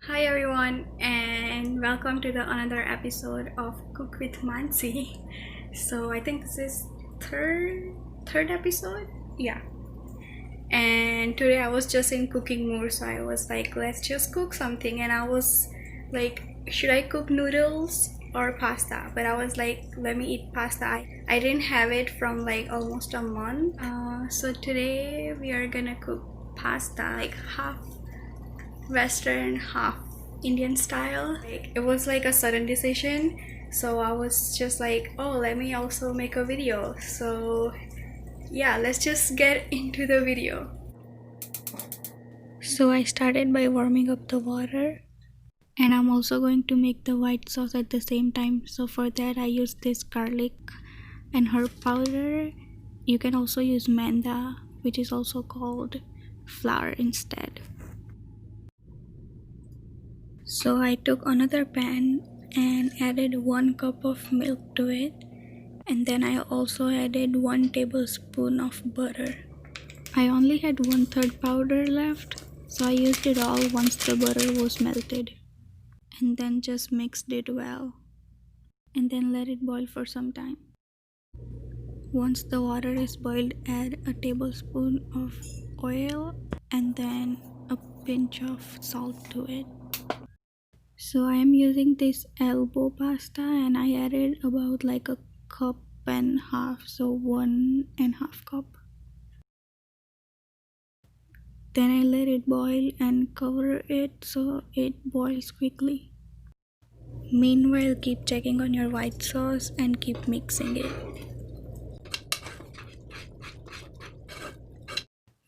Hi everyone, and welcome to the another episode of Cook with Mansi. So I think this is third episode. Yeah. And today I was just in cooking mood, so I was like, let's just cook something. And I was like, should I cook noodles or pasta? But I was like, let me eat pasta. I didn't have it from like almost a month. So today we are gonna cook pasta, like half Western, half Indian style. Like, it was like a sudden decision, so I was just like, oh, let me also make a video. So yeah, let's just get into the video. So I started by warming up the water, and I'm also going to make the white sauce at the same time. So for that I use this garlic and herb powder. You can also use manda, which is also called flour instead. So I took another pan and added 1 cup of milk to it, and then I also added 1 tablespoon of butter. I only had 1/3 powder left, so I used it all once the butter was melted, and then just mixed it well, and then let it boil for some time. Once the water is boiled, add a tablespoon of oil and then a pinch of salt to it. So I am using this elbow pasta, and I added about like a cup and half, so 1.5 cup. Then I let it boil and cover it so it boils quickly. Meanwhile, keep checking on your white sauce and keep mixing it.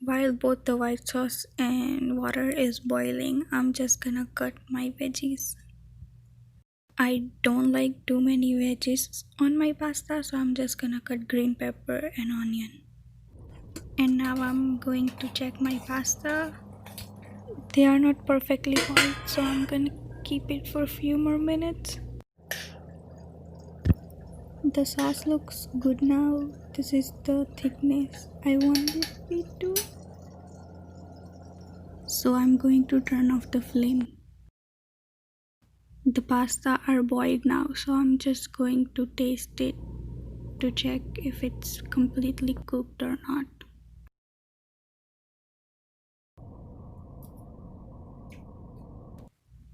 While both the white sauce and water is boiling, I'm just gonna cut my veggies. I don't like too many veggies on my pasta, so I'm just gonna cut green pepper and onion. And now I'm going to check my pasta. They are not perfectly boiled, so I'm gonna keep it for a few more minutes. The sauce looks good now. This is the thickness I want it to be too. So I'm going to turn off the flame. The pasta are boiled now, so I'm just going to taste it to check if it's completely cooked or not.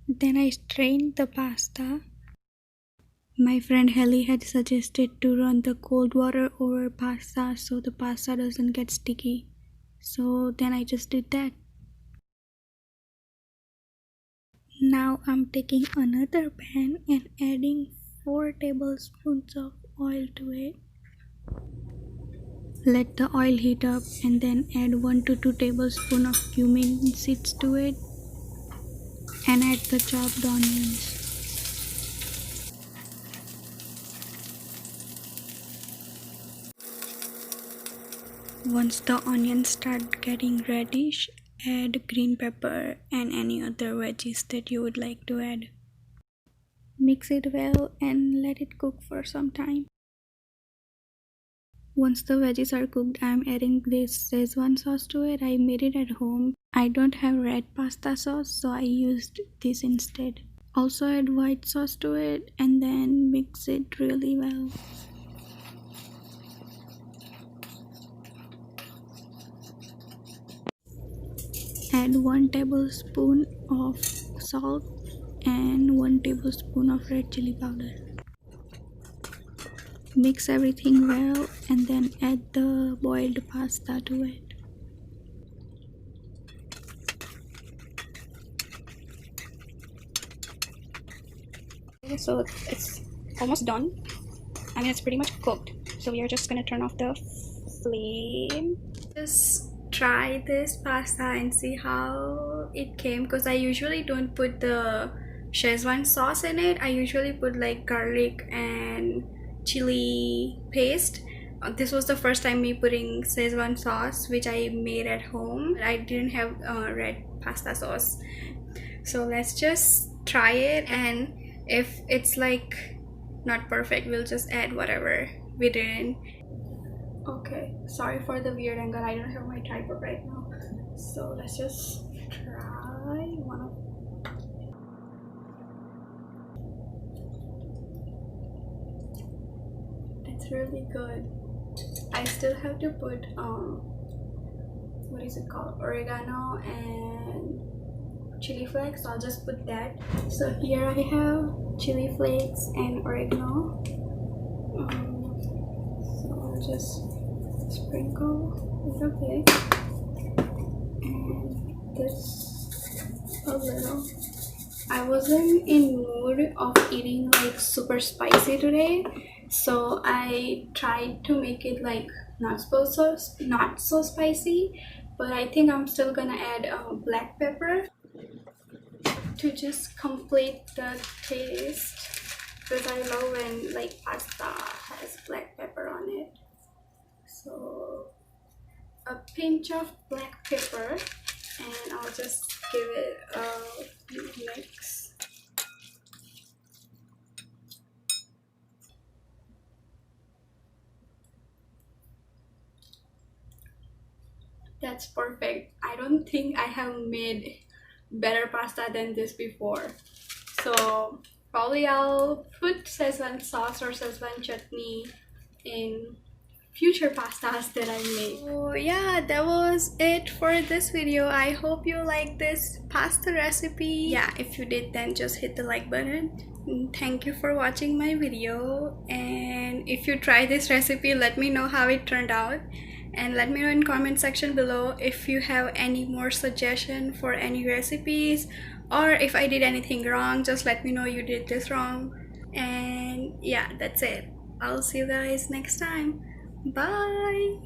Then I strained the pasta. My friend Helly had suggested to run the cold water over pasta so the pasta doesn't get sticky. So then I just did that. Now I'm taking another pan and adding 4 tablespoons of oil to it. Let the oil heat up and then add 1 to 2 tablespoons of cumin seeds to it and add the chopped onions. Once the onions start getting reddish, add green pepper and any other veggies that you would like to add. Mix it well and let it cook for some time. Once the veggies are cooked, I am adding this Schezwan sauce to it. I made it at home. I don't have red pasta sauce, so I used this instead. Also add white sauce to it and then mix it really well. Add 1 tablespoon of salt and 1 tablespoon of red chili powder. Mix everything well and then add the boiled pasta to it. So it's almost done. I mean, it's pretty much cooked. So we are just gonna turn off the flame. Just try this pasta and see how it came, because I usually don't put the Schezwan sauce in it. I usually put like garlic and chili paste. This was the first time me putting Schezwan sauce, which I made at home. I didn't have red pasta sauce. So let's just try it, and if it's like not perfect, we'll just add whatever we didn't. Okay, sorry for the weird angle. I don't have my tripod right now, so let's just try one of. it's really good. I still have to put what is it called, oregano and chili flakes. I'll just put that. So here I have chili flakes and oregano. So I'll just sprinkle a little bit, and this a little. I wasn't in mood of eating like super spicy today, so I tried to make it like not so spicy, but I think I'm still gonna add black pepper to just complete the taste, because I love when like pasta has black pepper on it. So a pinch of black pepper, and I'll just give it a mix. That's perfect. I don't think I have made better pasta than this before. So probably I'll put Schezwan sauce or Schezwan chutney in future pastas that I make. So yeah, that was it for this video. I hope you like this pasta recipe. Yeah, if you did, then just hit the like button. Thank you for watching my video, and if you try this recipe, let me know how it turned out, and let me know in comment section below if you have any more suggestion for any recipes, or if I did anything wrong, just let me know you did this wrong. And yeah, that's it. I'll see you guys next time. Bye.